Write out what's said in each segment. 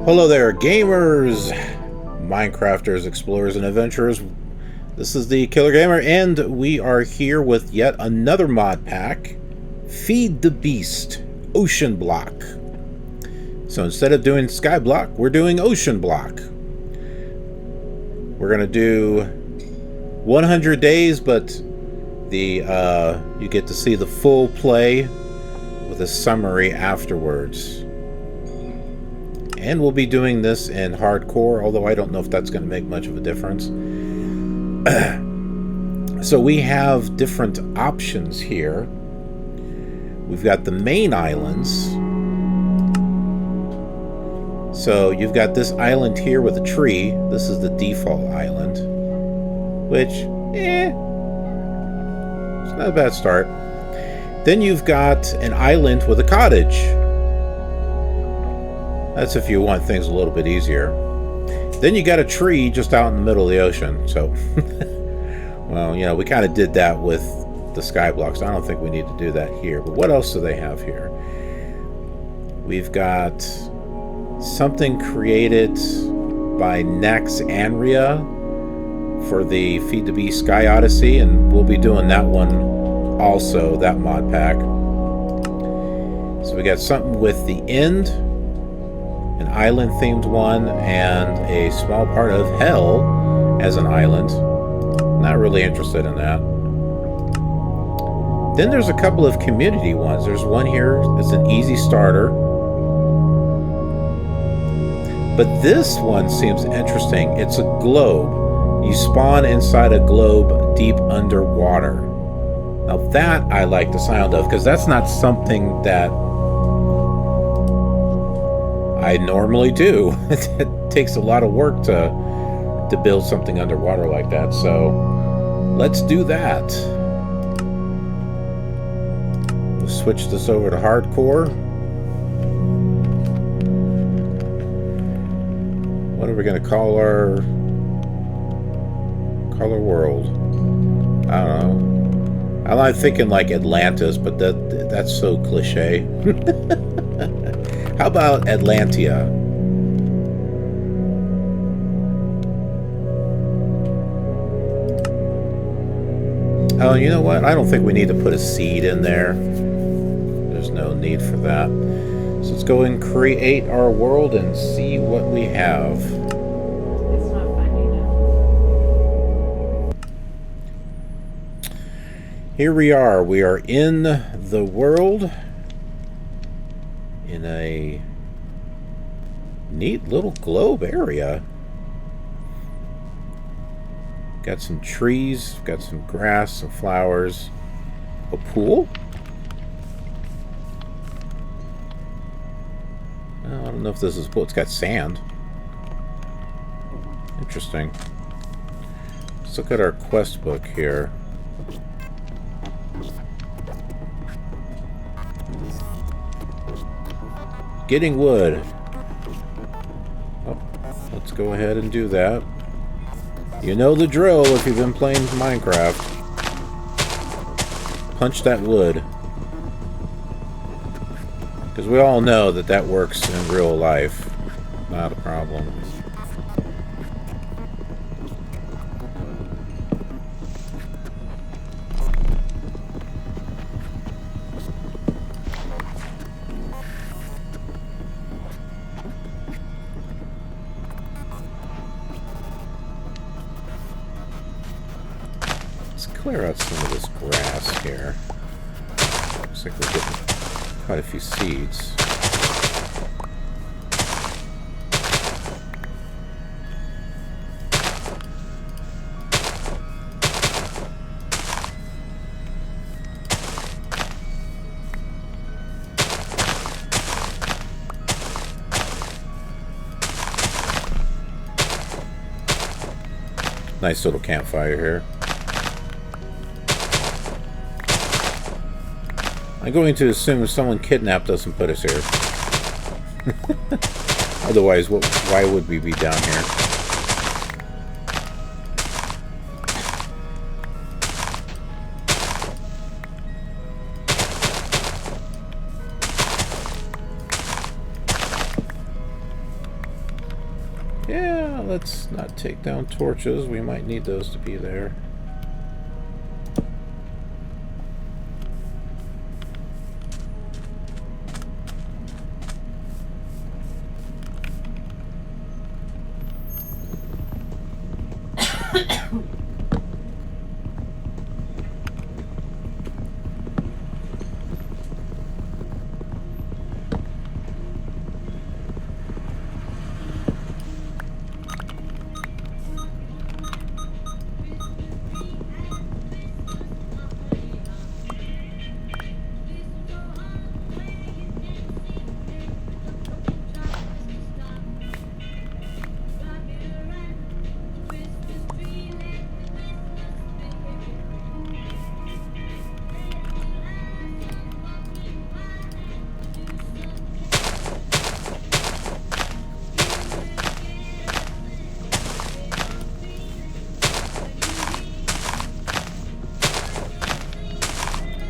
Hello there, gamers, Minecrafters, explorers, and adventurers. This is the KILR Gamer, and we are here with yet another mod pack, Feed the Beast, OceanBlock. So instead of doing SkyBlock, we're doing OceanBlock. We're gonna do 100 days, but the you get to see the full play with a summary afterwards. And we'll be doing this in hardcore, although I don't know if that's going to make much of a difference. So we have different options here. We've got the main islands. So you've got this island here with a tree. This is the default island, which, it's not a bad start. Then you've got an island with a cottage. That's if you want things a little bit easier. Then you got a tree just out in the middle of the ocean. So, well, you know, we kind of did that with the SkyBlock, so I don't think we need to do that here. But what else do they have here? We've got something created by Nax Anria for the Feed the Beast Sky Odyssey, and we'll be doing that one also, that mod pack. So we got something with the end, an island themed one, and a small part of hell as an island. Not really interested in that. Then there's a couple of community ones. There's one here that's an easy starter. But this one seems interesting. It's a globe. You spawn inside a globe deep underwater. Now that I like the sound of, because that's not something that I normally do. It takes a lot of work to build something underwater like that, so let's do that. We'll switch this over to hardcore. What are we going to call our world? I don't know. I'm not thinking like Atlantis, but that's so cliche. How about Atlantia? Oh, you know what? I don't think we need to put a seed in there. There's no need for that. So let's go and create our world and see what we have. It's not finding it. Here we are. We are in the world. In a neat little globe area. Got some trees, got some grass, some flowers, a pool. I don't know if this is a pool. It's got sand. Interesting. Let's look at our quest book here. Getting wood. Oh, let's go ahead and do that. You know the drill if you've been playing Minecraft. Punch that wood. Because we all know that that works in real life. Not a problem. Clear out some of this grass here. Looks like we're getting quite a few seeds. Nice little campfire here. I'm going to assume someone kidnapped us and put us here. Otherwise, why would we be down here? let's not take down torches. We might need those to be there.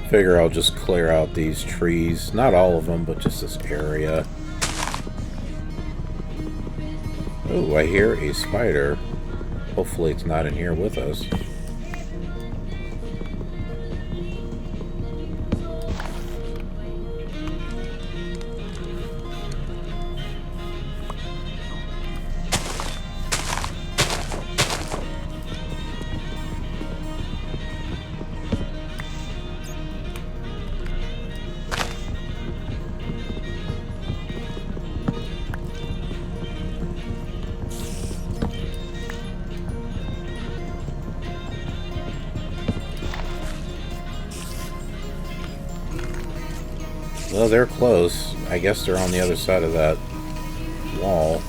Figure I'll just clear out these trees. Not all of them, but just this area. Oh, I hear a spider. Hopefully it's not in here with us. Well, they're close. I guess they're on the other side of that wall.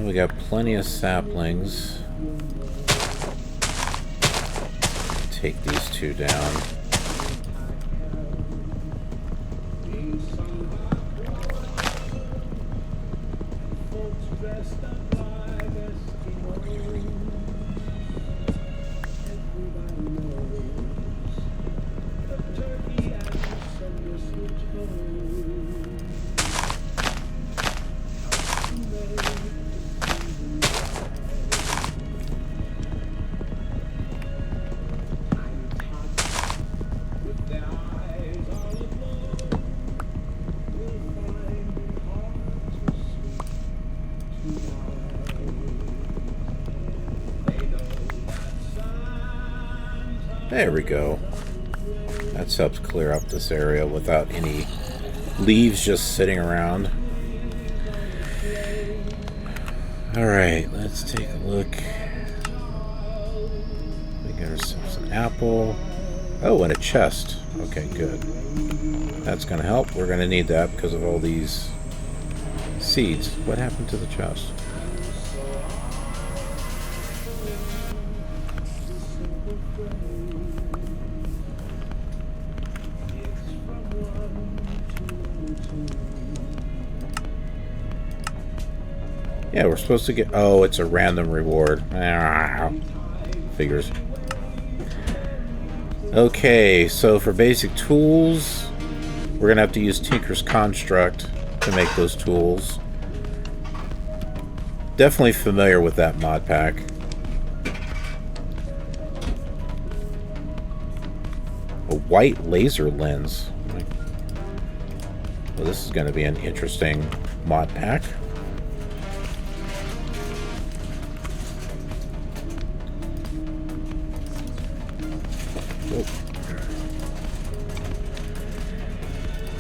We got plenty of saplings. Take these two down. There we go. That helps clear up this area without any leaves just sitting around. Alright, let's take a look. We got ourselves an apple. Oh, and a chest. Okay, good. That's going to help. We're going to need that because of all these seeds. What happened to the chest? Yeah, we're supposed to get... Oh, it's a random reward. Figures. Okay, so for basic tools, we're going to have to use Tinker's Construct to make those tools. Definitely familiar with that mod pack. A white laser lens. Well, this is going to be an interesting mod pack.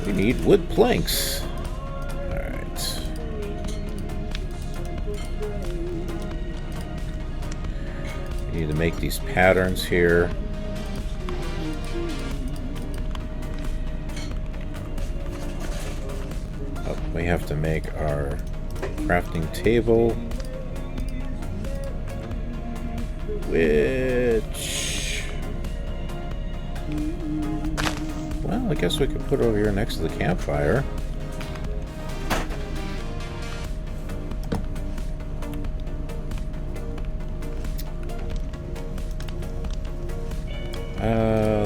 We need wood planks. Need to make these patterns here. Oh, we have to make our crafting table, which, well, I guess we could put over here next to the campfire.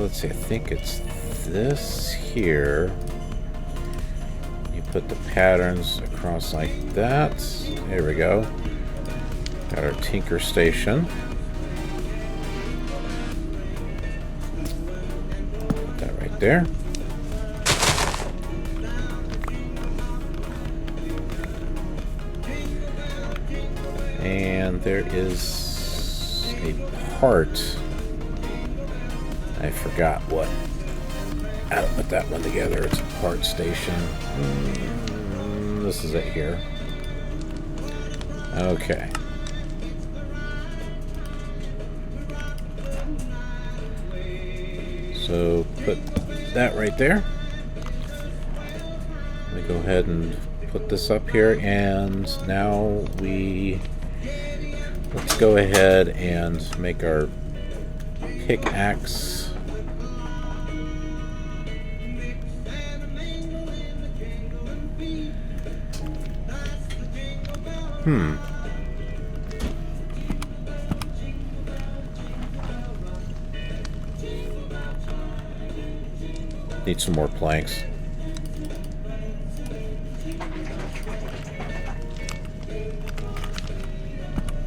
Let's see, I think it's this here. You put the patterns across like that. There we go. Got our tinker station. Put that right there. And there is a part. I forgot what. How to put that one together. It's a part station. This is it here. Okay. So put that right there. Let me go ahead and put this up here, and now let's go ahead and make our pickaxe. Need some more planks.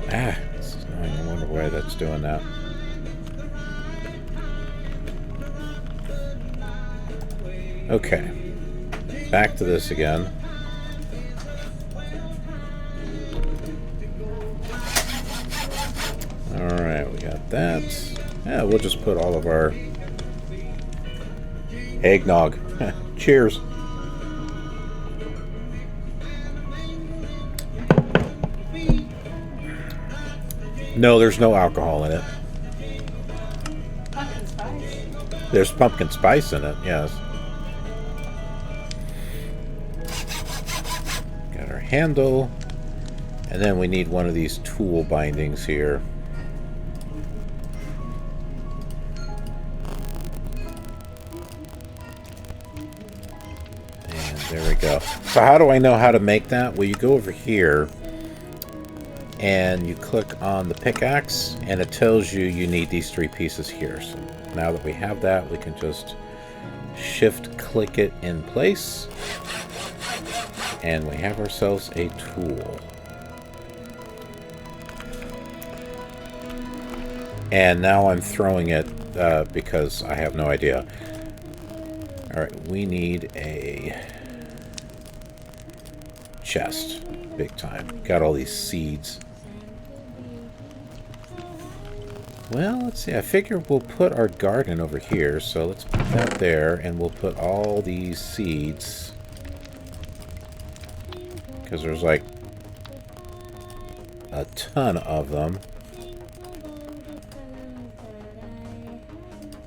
This is annoying. I wonder why that's doing that. Okay. Back to this again. Alright, we got that. Yeah, we'll just put all of our eggnog. Cheers. No, there's no alcohol in it. Pumpkin spice. There's pumpkin spice in it, yes. Got our handle. And then we need one of these tool bindings here. And there we go. So how do I know how to make that? Well, you go over here and you click on the pickaxe, and it tells you you need these 3 pieces here. So now that we have that, we can just shift click it in place, and we have ourselves a tool. And now I'm throwing it because I have no idea. Alright, we need a chest. Big time. Got all these seeds. Well, let's see. I figure we'll put our garden over here. So let's put that there, and we'll put all these seeds. Because there's like a ton of them.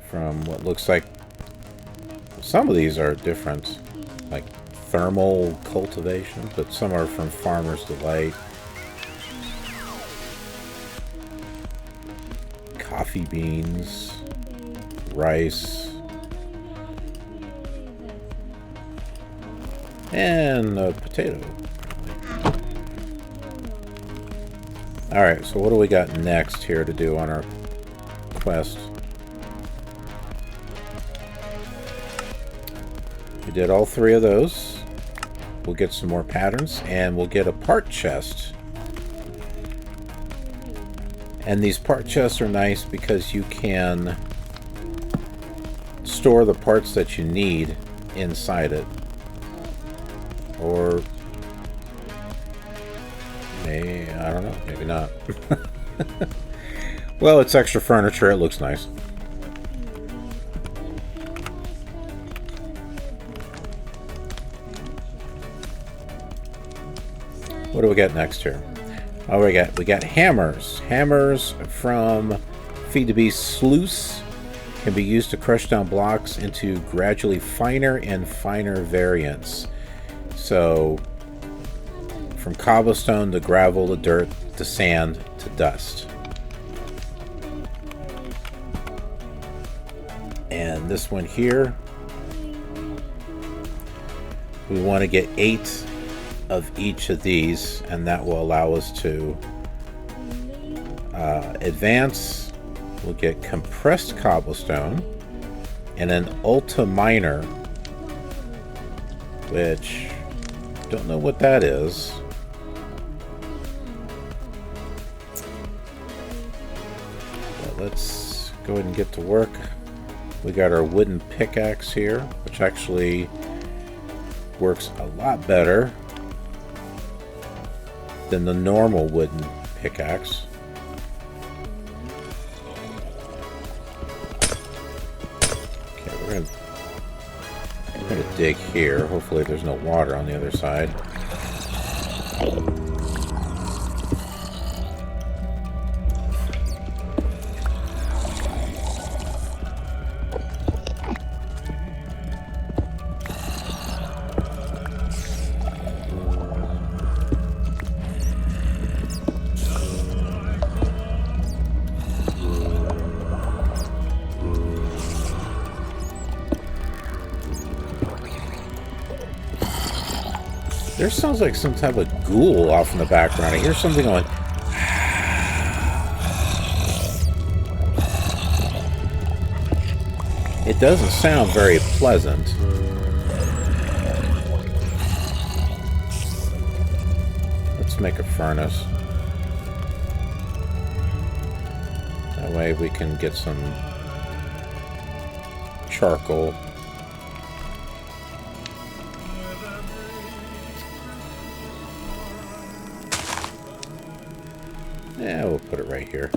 From what looks like, some of these are different, like thermal cultivation, but some are from Farmer's Delight. Coffee beans, rice, and a potato. Alright, so what do we got next here to do on our quest? We did all 3 of those. We'll get some more patterns, and we'll get a part chest. And these part chests are nice because you can store the parts that you need inside it. Or maybe, I don't know, maybe not. Well, it's extra furniture, it looks nice. What do we got next here? Oh, we got hammers. Hammers from Feed the Beast Sluice can be used to crush down blocks into gradually finer and finer variants. So, from cobblestone to gravel to dirt to sand to dust. And this one here, we want to get 8 of each of these, and that will allow us to advance. We'll get compressed cobblestone and an ultra miner, which don't know what that is. But let's go ahead and get to work. We got our wooden pickaxe here, which actually works a lot better than the normal wooden pickaxe. Okay, we're gonna dig here. Hopefully there's no water on the other side. There sounds like some type of ghoul off in the background. I hear something going. It doesn't sound very pleasant. Let's make a furnace. That way we can get some charcoal. Yeah, we'll put it right here.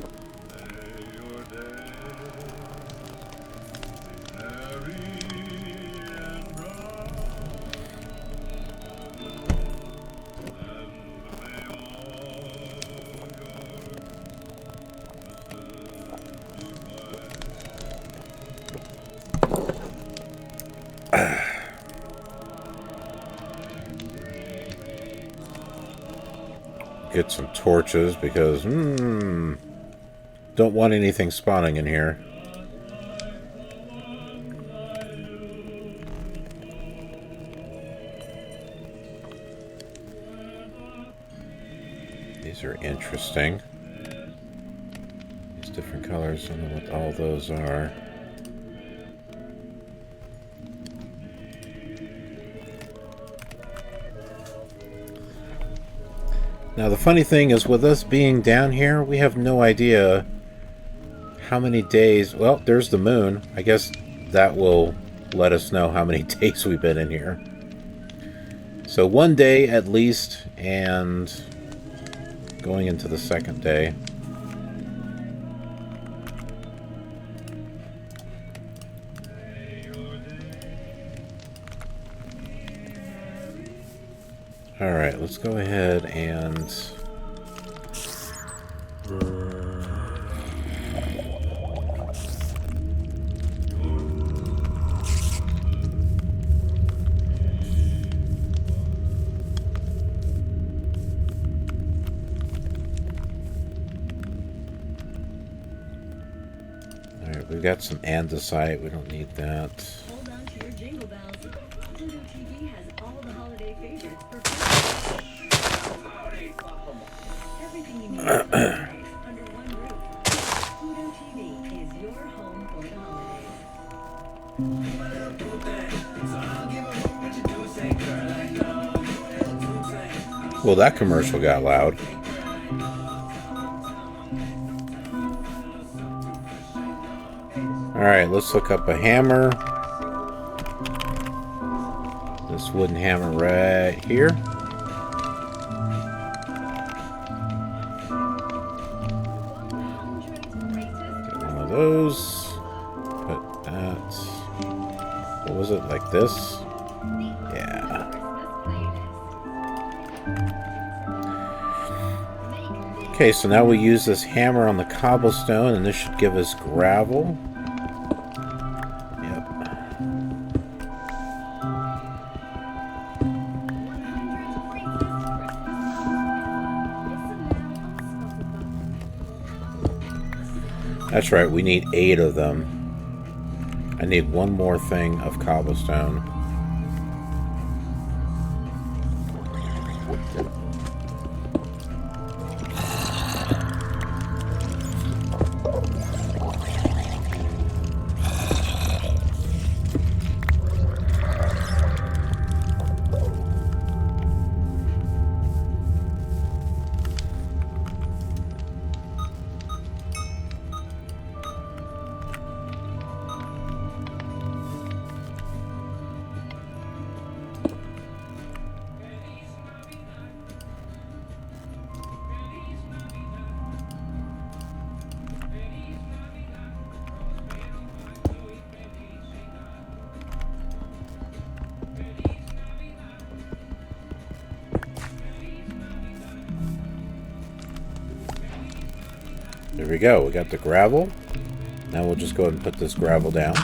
Get some torches because don't want anything spawning in here. These are interesting. These different colors, I don't know what all those are. Now the funny thing is, with us being down here, we have no idea how many days. Well, there's the moon. I guess that will let us know how many days we've been in here. So 1 day at least, and going into the second day. Alright, let's go ahead and alright, we've got some andesite, we don't need that. Hold on to your jingle bells. Pluto TV has all the holiday favorites for everything you need for holidays under one roof. Pluto TV is your home for the holidays. Well, that commercial got loud. Alright, let's look up a hammer. This wooden hammer right here. Get one of those. Put that. What was it, like this? Yeah. Okay, so now we use this hammer on the cobblestone, and this should give us gravel. Yep. That's right, we need 8 of them. I need one more thing of cobblestone. There we go. We got the gravel. Now we'll just go ahead and put this gravel down.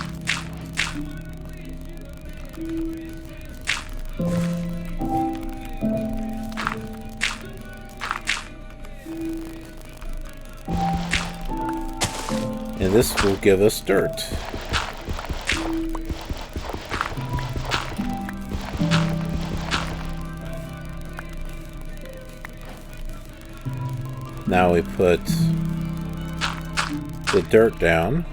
And this will give us dirt. Now we put the dirt down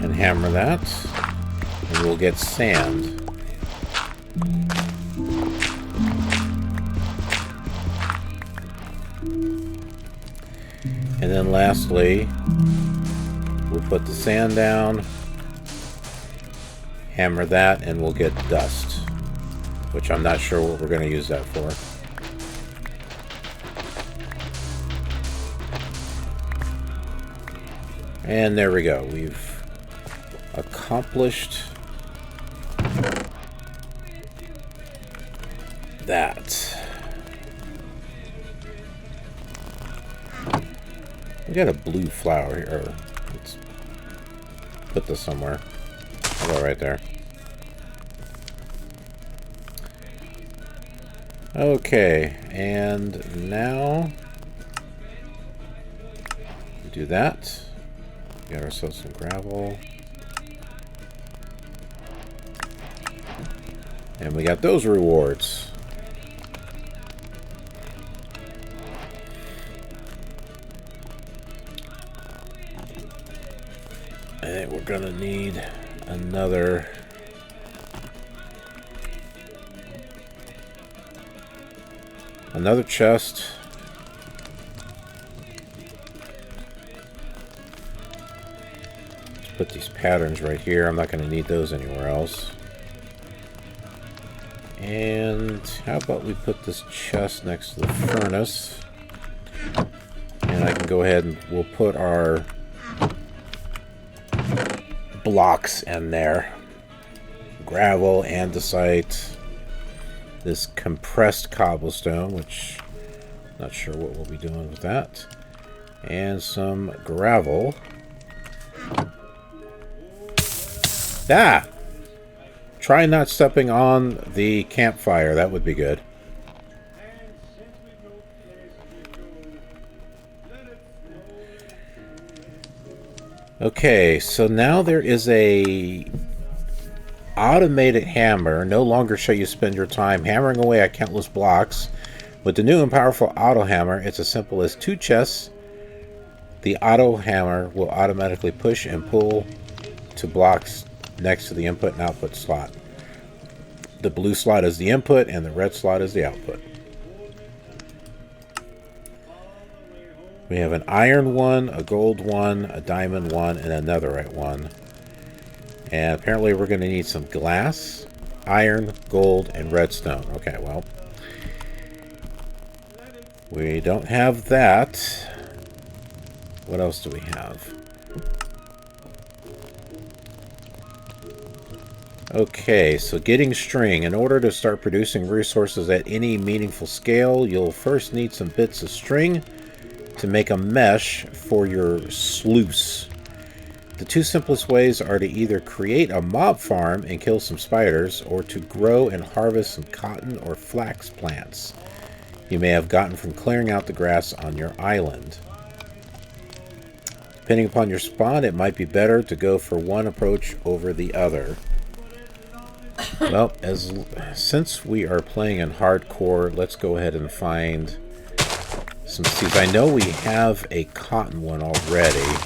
and hammer that, and we'll get sand. And then lastly, we'll put the sand down, hammer that, and we'll get dust, which I'm not sure what we're going to use that for. And there we go. We've accomplished that. We got a blue flower here. Let's put this somewhere. I'll go right there. Okay, and now we do that. Get ourselves some gravel. And we got those rewards. I think we're gonna need another chest. Let's put these patterns right here. I'm not going to need those anywhere else. And how about we put this chest next to the furnace, and I can go ahead and we'll put our blocks in there. Gravel, andesite, this compressed cobblestone, which I'm not sure what we'll be doing with that, and some gravel. Ah! Try not stepping on the campfire. That would be good. Okay, so now there is a automated hammer. No longer shall you spend your time hammering away at countless blocks. With the new and powerful auto hammer, it's as simple as 2 chests. The auto hammer will automatically push and pull to blocks next to the input and output slot. The blue slot is the input and the red slot is the output. We have an iron one, a gold one, a diamond one, and a netherite one. And apparently we're going to need some glass, iron, gold, and redstone. Okay, well, we don't have that. What else do we have? Okay, so getting string. In order to start producing resources at any meaningful scale, you'll first need some bits of string to make a mesh for your sluice. The two simplest ways are to either create a mob farm and kill some spiders, or to grow and harvest some cotton or flax plants you may have gotten from clearing out the grass on your island. Depending upon your spawn, it might be better to go for one approach over the other. Well, since we are playing in hardcore, let's go ahead and find some seeds. I know we have a cotton one already.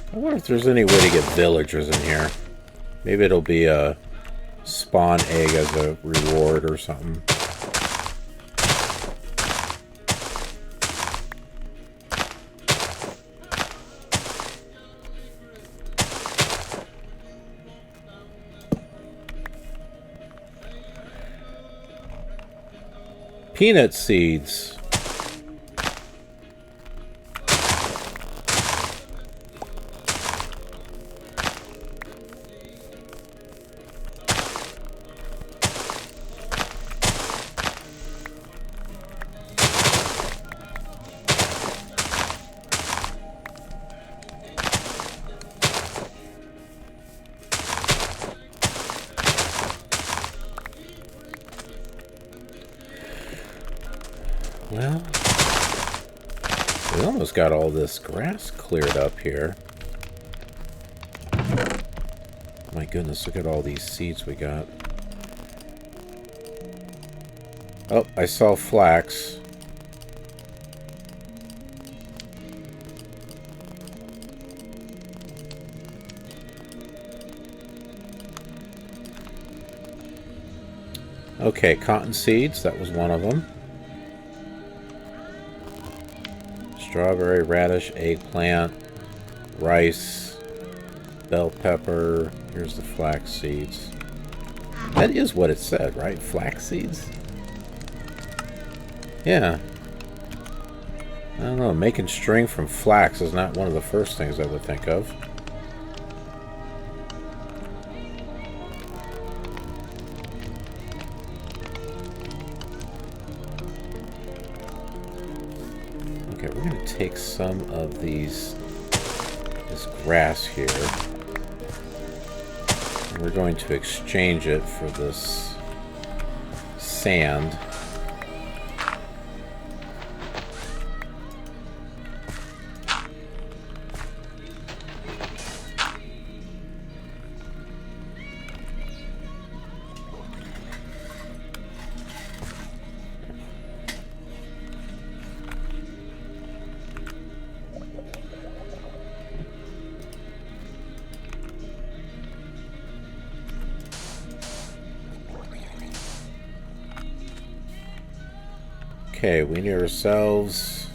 I wonder if there's any way to get villagers in here. Maybe it'll be a spawn egg as a reward or something. Peanut seeds. Well, we almost got all this grass cleared up here. My goodness, look at all these seeds we got. Oh, I saw flax. Okay, cotton seeds, that was one of them. Strawberry, radish, eggplant, rice, bell pepper. Here's the flax seeds. That is what it said, right? Flax seeds? Yeah. I don't know. Making string from flax is not one of the first things I would think of. Okay, we're going to take some of this grass here, and we're going to exchange it for this sand. Okay, we need ourselves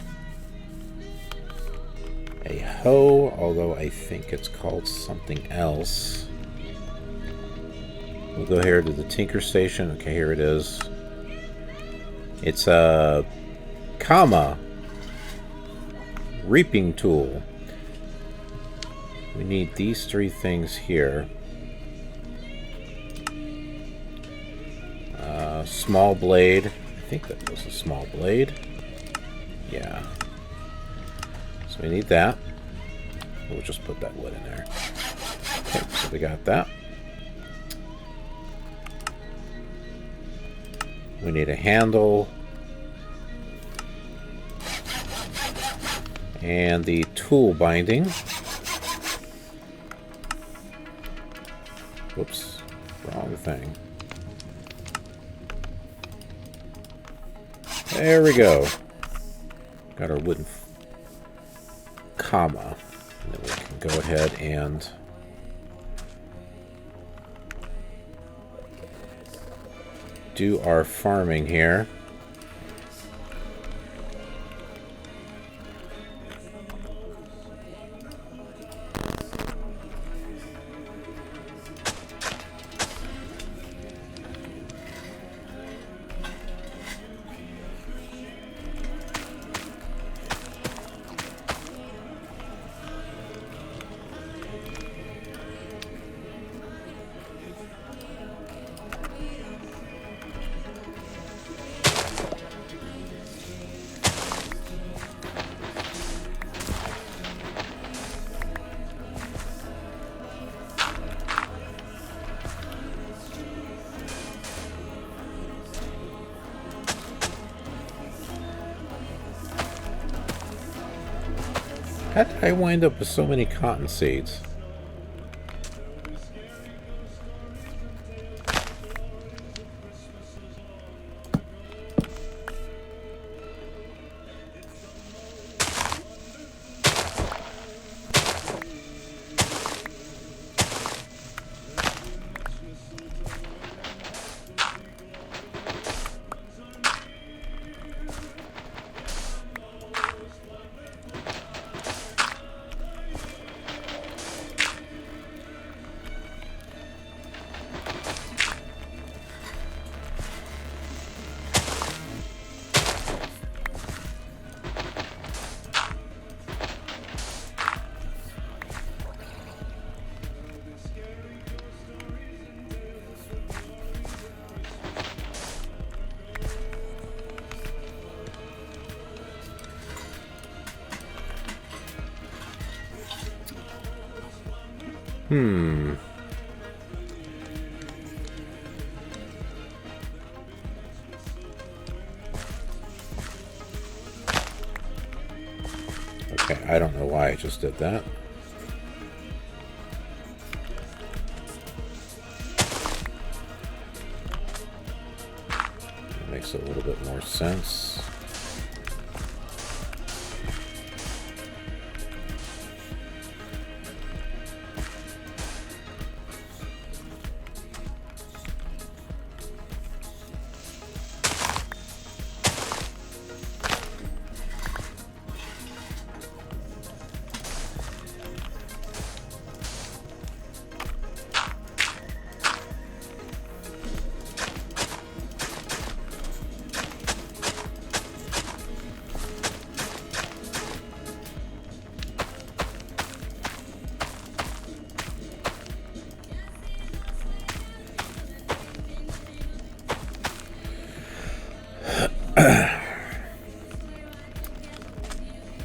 a hoe, although I think it's called something else. We'll go here to the Tinker Station. Okay, here it is. It's a comma reaping tool. We need these three things here. small blade. I think that was a small blade. Yeah. So we need that. We'll just put that wood in there. Okay, so we got that. We need a handle. And the tool binding. Whoops, wrong thing. There we go. Got our wooden comma. And then we can go ahead and do our farming here. How did I wind up with so many cotton seeds? Okay, I don't know why I just did that. That makes a little bit more sense.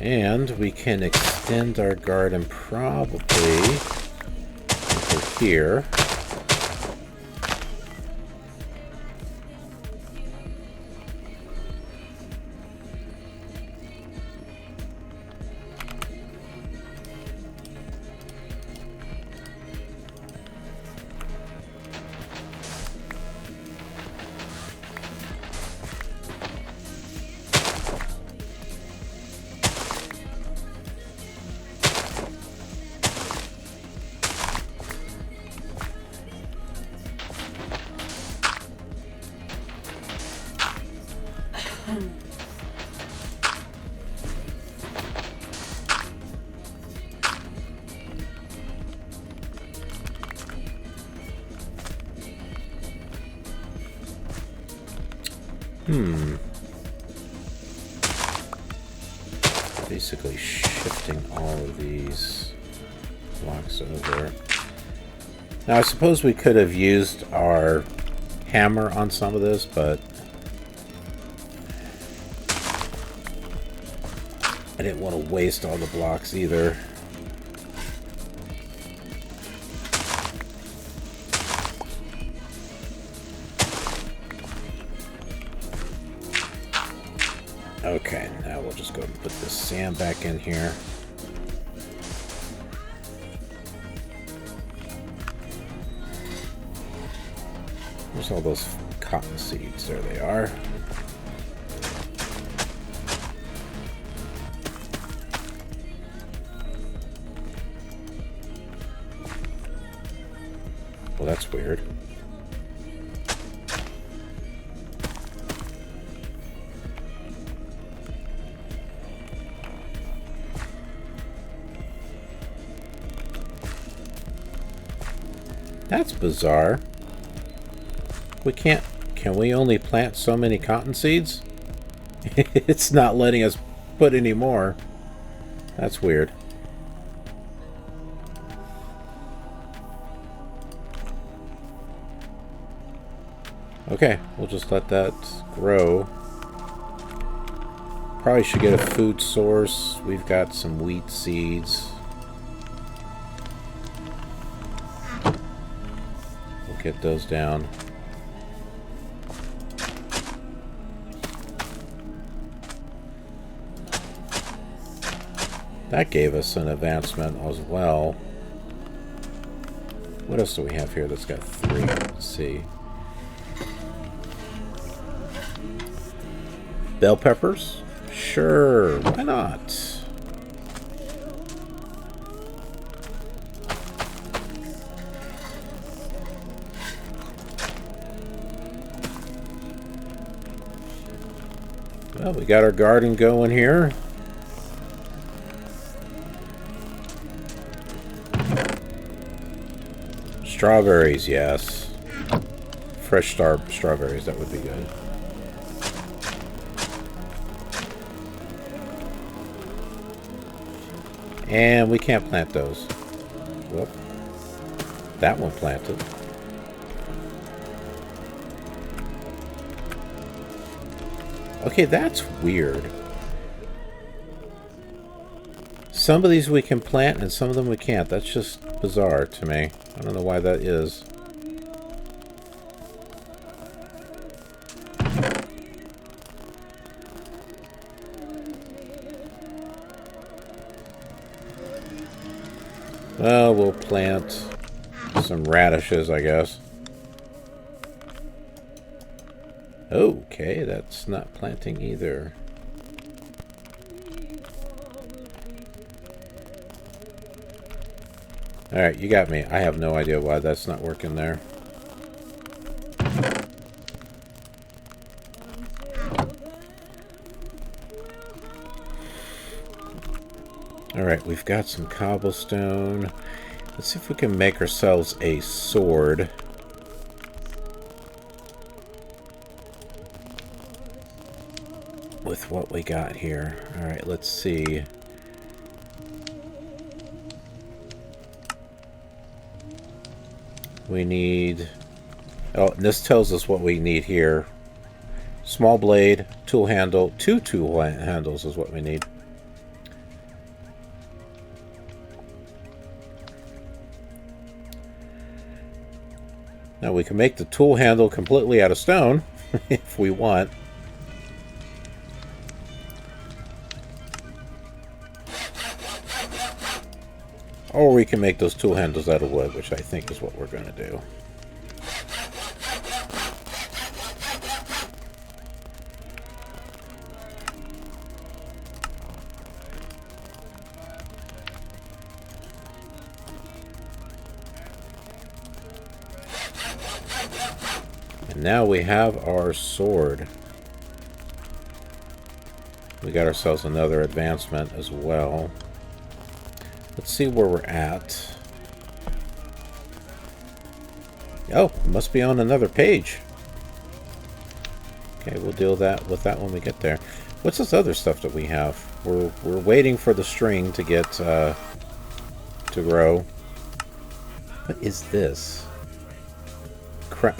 And we can extend our garden probably over here. Basically shifting all of these blocks over. Now I suppose we could have used our hammer on some of this, but I didn't want to waste all the blocks either. Okay, now we'll just go and put this sand back in here. Where's all those cotton seeds? There they are. Well, that's weird. That's bizarre. We can't... Can we only plant so many cotton seeds? It's not letting us put any more. That's weird. Okay, we'll just let that grow. Probably should get a food source. We've got some wheat seeds. We'll get those down. That gave us an advancement as well. What else do we have here that's got 3? Let's see. Bell peppers? Sure, why not? Well, we got our garden going here. Strawberries, yes. Fresh strawberries, that would be good. And we can't plant those. Whoop. That one planted. Okay, that's weird. Some of these we can plant and some of them we can't. That's just bizarre to me. I don't know why that is. Well, we'll plant some radishes, I guess. Okay, that's not planting either. Alright, you got me. I have no idea why that's not working there. Alright, we've got some cobblestone. Let's see if we can make ourselves a sword. With what we got here. Alright, let's see. We need... Oh, this tells us what we need here. Small blade, tool handle. 2 tool handles is what we need. Now we can make the tool handle completely out of stone if we want. Or we can make those tool handles out of wood, which I think is what we're going to do. And now we have our sword. We got ourselves another advancement as well. Let's see where we're at. Oh, must be on another page. Okay, we'll deal with that when we get there. What's this other stuff that we have? We're waiting for the string to get to crown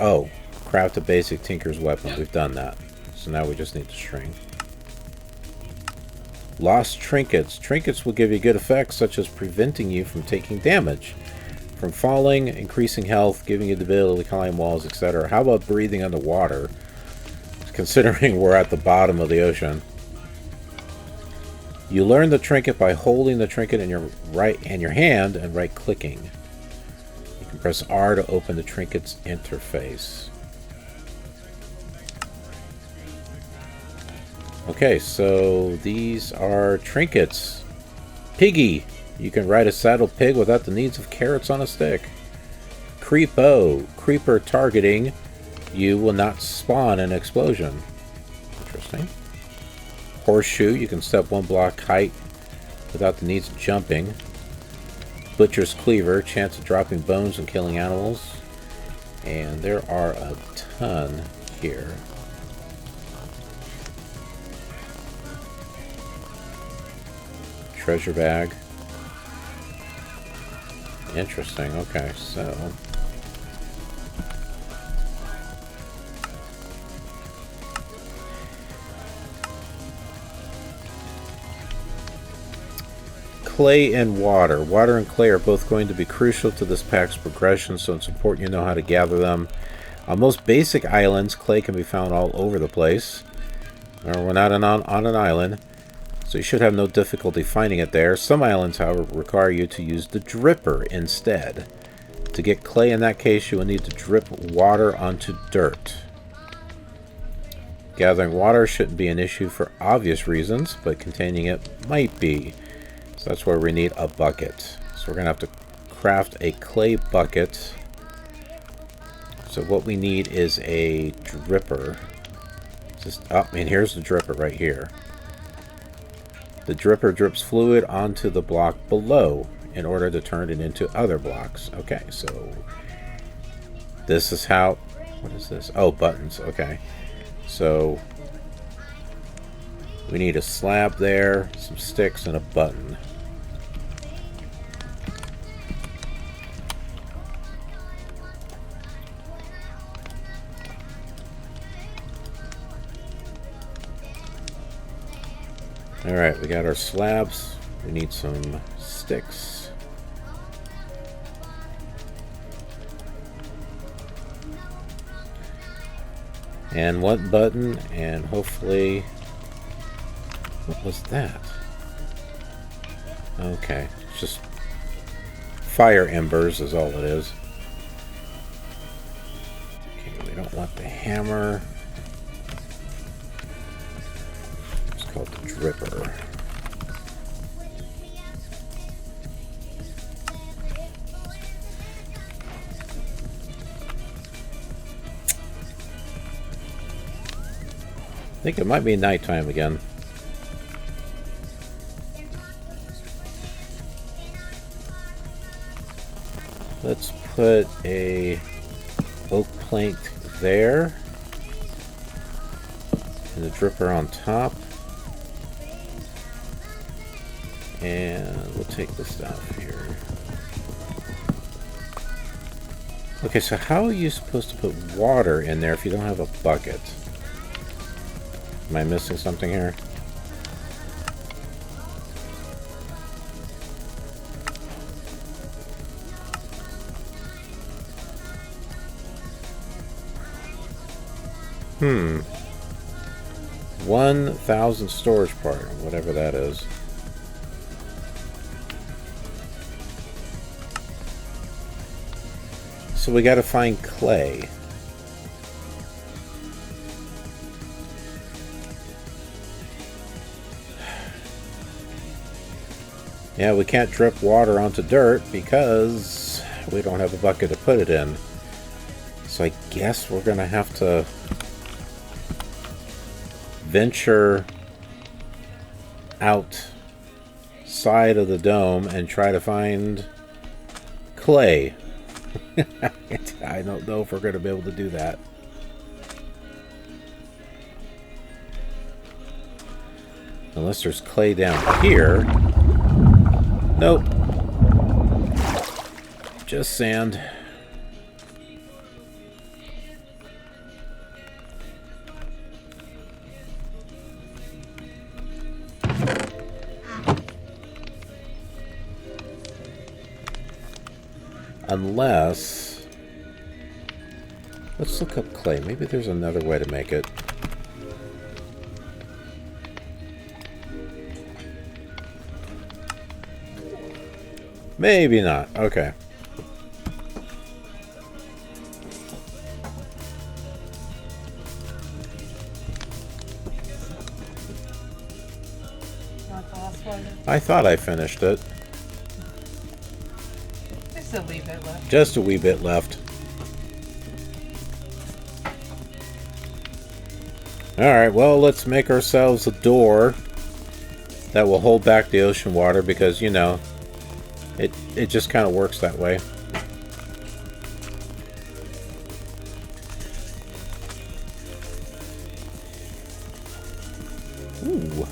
Craft a basic tinker's weapon. We've done that. So now we just need the string. Lost trinkets. Trinkets will give you good effects, such as preventing you from taking damage from falling, increasing health, giving you the ability to climb walls, etc. How about breathing underwater, considering we're at the bottom of the ocean? You learn the trinket by holding the trinket in your hand and right clicking. You can press R to open the trinket's interface. Okay, so these are trinkets. Piggy. You can ride a saddled pig without the needs of carrots on a stick. Creepo. Creeper targeting you will not spawn an explosion. Interesting. Horseshoe. You can step 1 block height without the needs of jumping. Butcher's Cleaver. Chance of dropping bones and killing animals. And there are a ton here. Treasure bag. Interesting. Okay, so clay and water. Water and clay are both going to be crucial to this pack's progression, so it's important you know how to gather them. On most basic islands, clay can be found all over the place. We're not on an island, so you should have no difficulty finding it there. Some islands, however, require you to use the dripper instead. To get clay in that case, you will need to drip water onto dirt. Gathering water shouldn't be an issue for obvious reasons, but containing it might be. So that's where we need a bucket. So we're going to have to craft a clay bucket. So what we need is a dripper. And here's the dripper right here. The dripper drips fluid onto the block below in order to turn it into other blocks. Okay, so this is how... What is this? Oh, buttons. Okay. So we need a slab there, some sticks, and a button. Alright, we got our slabs. We need some sticks. And one button, and hopefully... What was that? Okay, it's just fire embers is all it is. Okay, we don't want the hammer. It's called the dripper. I think it might be nighttime again. Let's put a oak plank there and the dripper on top, and we'll take this down here. Okay, so how are you supposed to put water in there if you don't have a bucket? Am I missing something here? Hmm. 1,000 storage part, whatever that is. So we gotta find clay. Yeah, we can't drip water onto dirt because we don't have a bucket to put it in. So I guess we're gonna have to venture outside of the dome and try to find clay. I don't know if we're going to be able to do that. Unless there's clay down here. Nope. Just sand. Unless... Let's look up clay. Maybe there's another way to make it. Maybe not. Okay. Not the last one. I thought I finished it. There's a wee bit left. Just a wee bit left. Alright, well, let's make ourselves a door that will hold back the ocean water because, you know, it just kind of works that way. Ooh.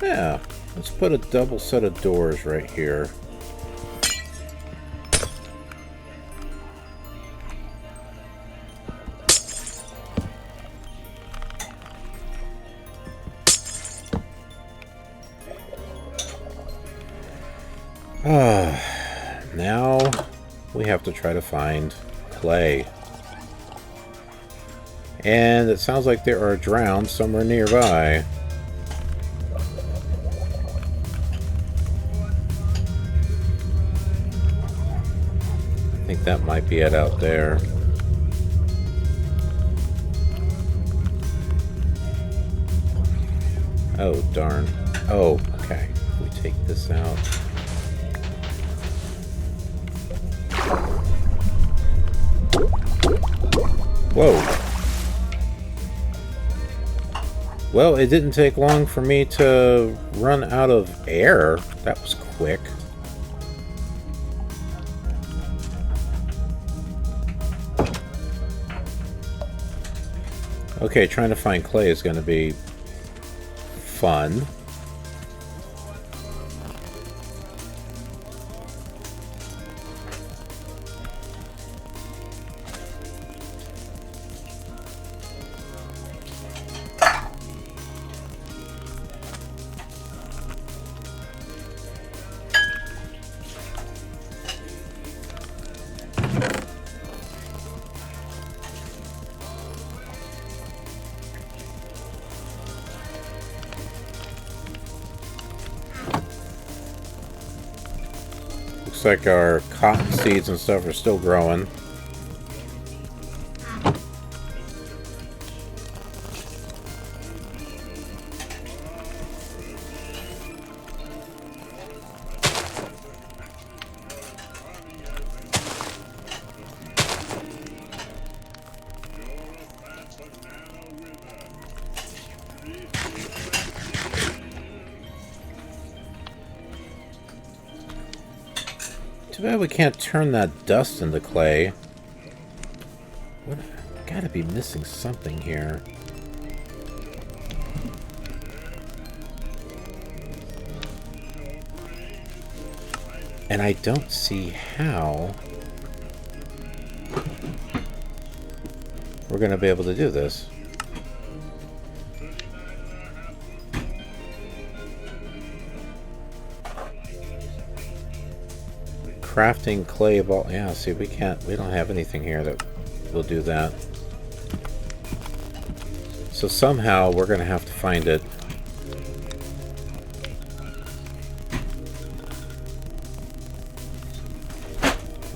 Yeah, let's put a double set of doors right here. Now we have to try to find clay. And it sounds like there are drowns somewhere nearby. I think that might be it out there. Oh, darn. Oh, okay. If we take this out. Whoa. Well, it didn't take long for me to run out of air. That was quick. Okay, trying to find clay is going to be fun. Looks like our cotton seeds and stuff are still growing. Too bad we can't turn that dust into clay. What? Gotta be missing something here. And I don't see how we're gonna be able to do this. Crafting clay ball. Yeah, see, we don't have anything here that will do that. So somehow we're going to have to find it.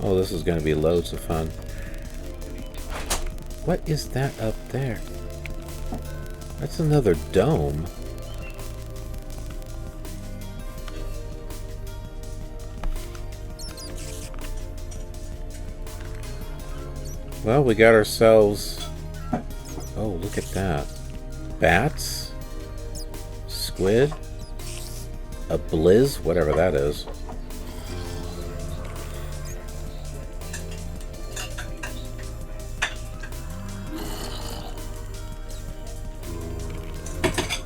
Oh, this is going to be loads of fun. What is that up there? That's another dome. Well, we got ourselves... Oh, look at that. Bats? Squid? a blizz, whatever that is.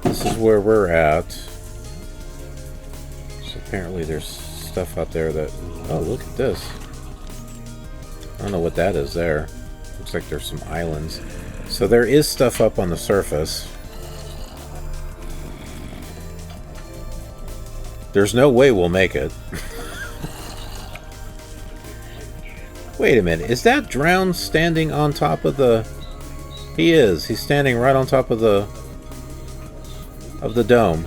This is where we're at. So apparently there's stuff out there that... Oh, look at this. I don't know what that is there. Looks like there's some islands. So there is stuff up on the surface. There's no way we'll make it. Wait a minute. Is that drowned standing on top of the... He is. He's standing right on top of the dome.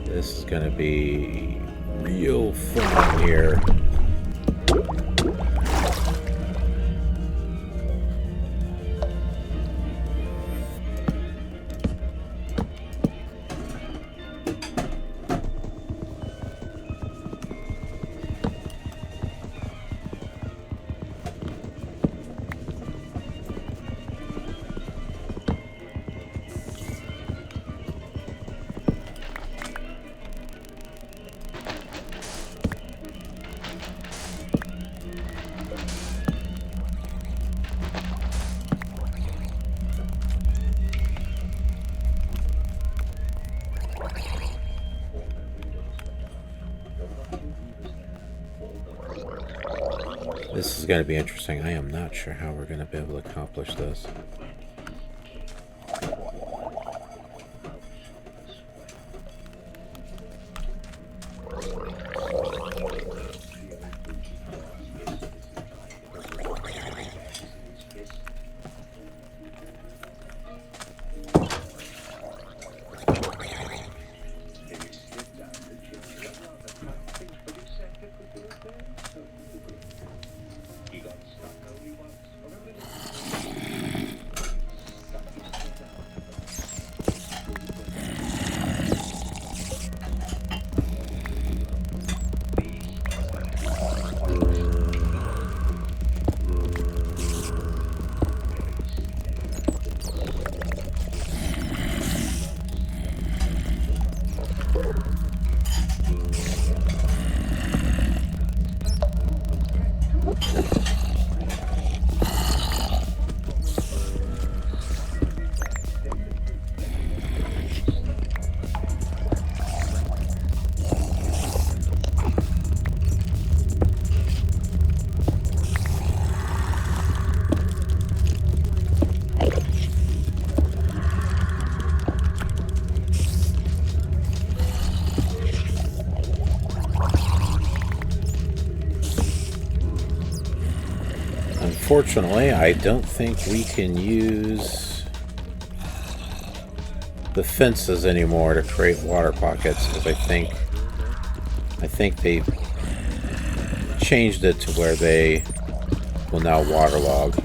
This is going to be real fun here. This is going to be interesting. I am not sure how we're going to be able to accomplish this. Unfortunately, I don't think we can use the fences anymore to create water pockets, because I think they changed it to where they will now waterlog.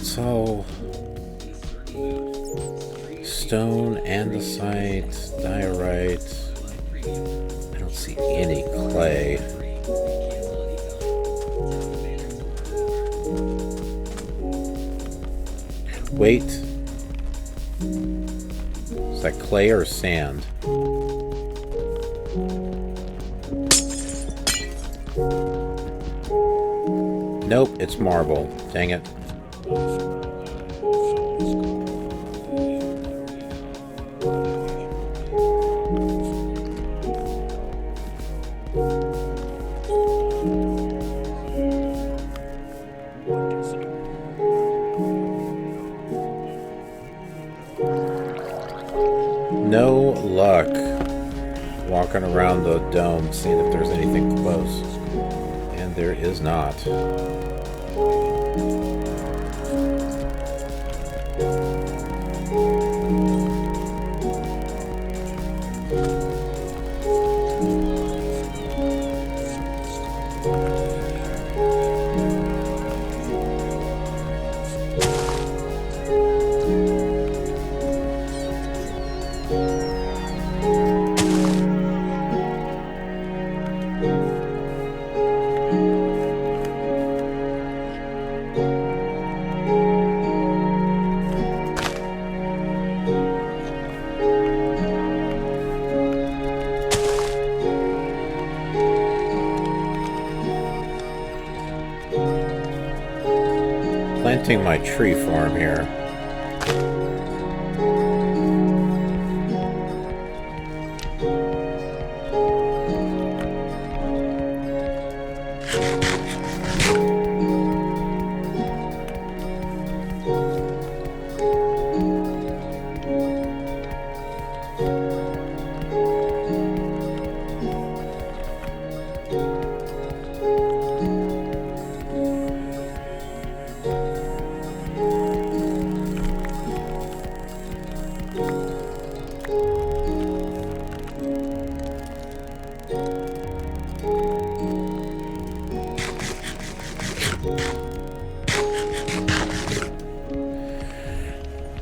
It's all stone, andesite, diorite. I don't see any clay. Wait. Is that clay or sand? Nope, it's marble. Dang it. No luck walking around the dome, seeing if there's anything close. And there is not. Planting my tree farm here.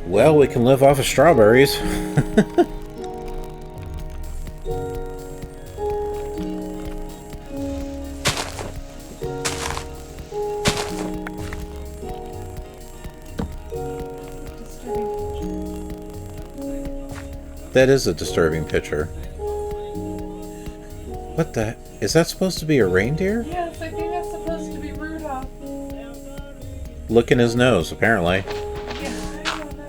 Well, we can live off of strawberries. That is a disturbing picture. What the? Is that supposed to be a reindeer? Yes, I think that's supposed to be Rudolph. Licking his nose, apparently. Yeah, I don't know.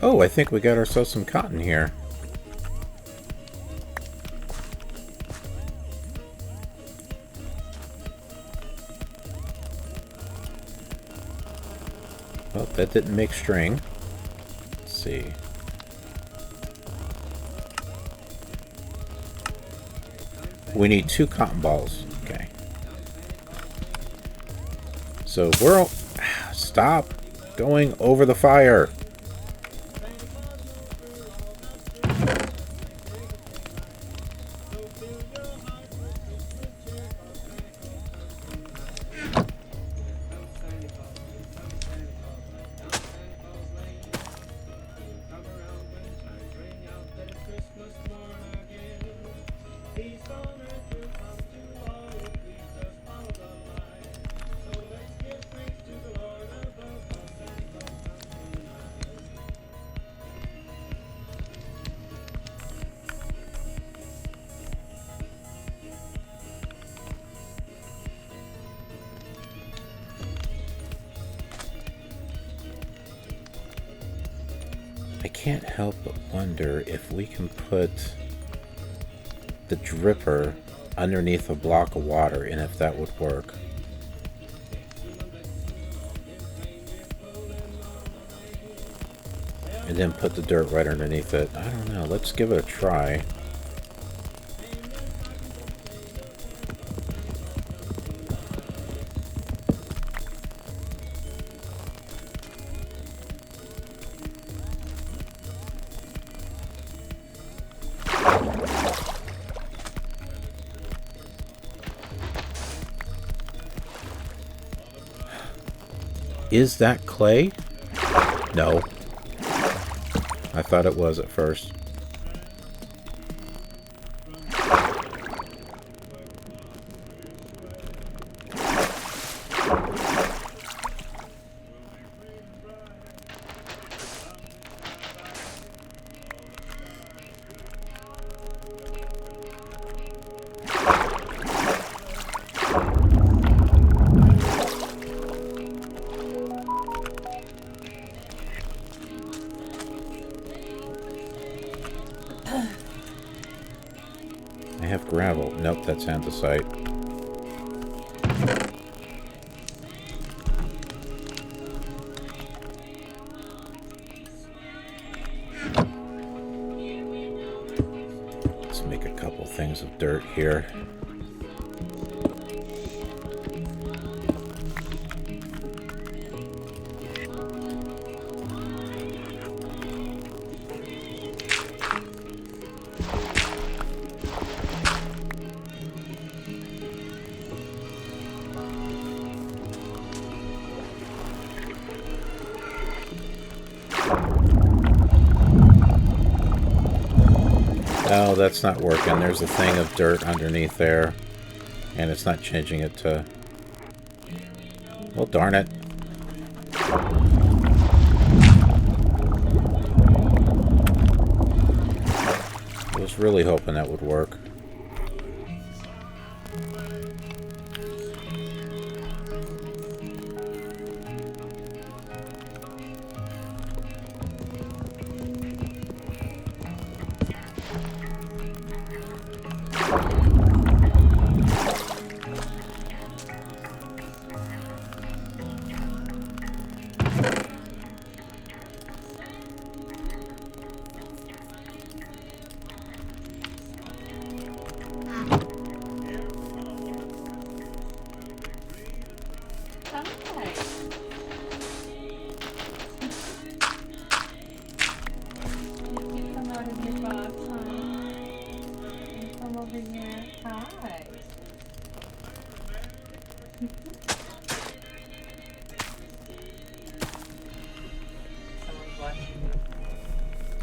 Oh, I think we got ourselves some cotton here. Well, that didn't make string. Let's see. We need 2 cotton balls. Okay. So we're... Stop going over the fire. I can't help but wonder if we can put the dripper underneath a block of water and if that would work. And then put the dirt right underneath it. I don't know. Let's give it a try. Is that clay? No. I thought it was at first. I have gravel. Nope, that's andesite. Let's make a couple things of dirt here. No, that's not working. There's a thing of dirt underneath there, and it's not changing it to... Well, darn it. I was really hoping that would work.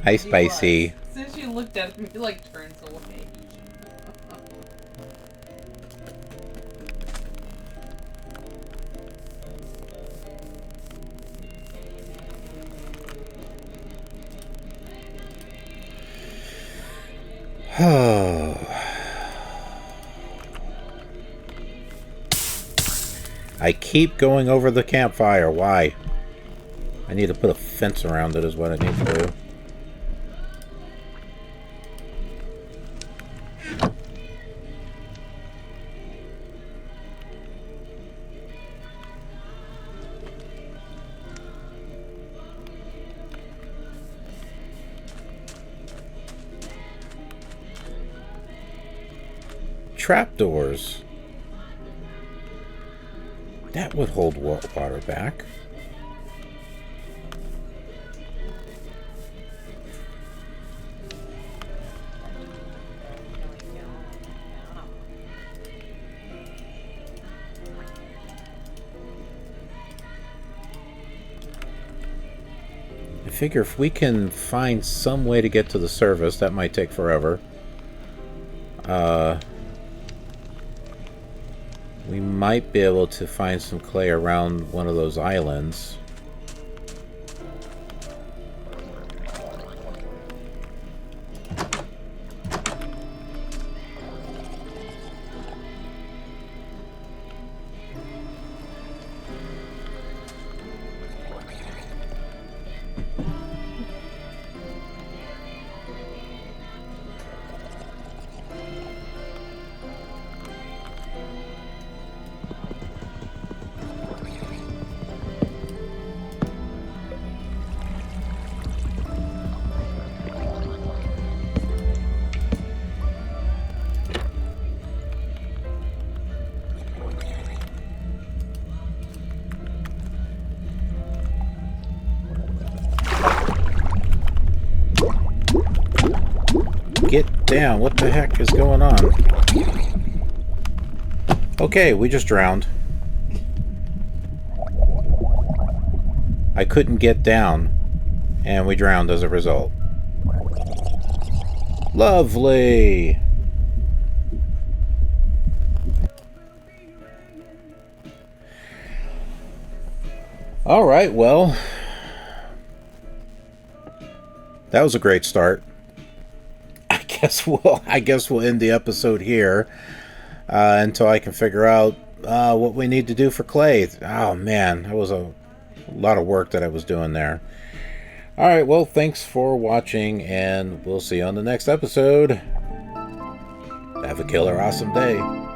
Hi, Spicy. As soon as you looked at him, he like turns away. I keep going over the campfire. Why? I need to put a fence around it is what I need to do. Trapdoors. That would hold water back. I figure if we can find some way to get to the surface, that might take forever. We might be able to find some clay around one of those islands. Get down. What the heck is going on? Okay, we just drowned. I couldn't get down, and we drowned as a result. Lovely! Alright, well, that was a great start. I guess we'll end the episode here until I can figure out what we need to do for clay. Oh man, that was a lot of work that I was doing there. Alright, well, thanks for watching, and we'll see you on the next episode. Have a killer awesome day.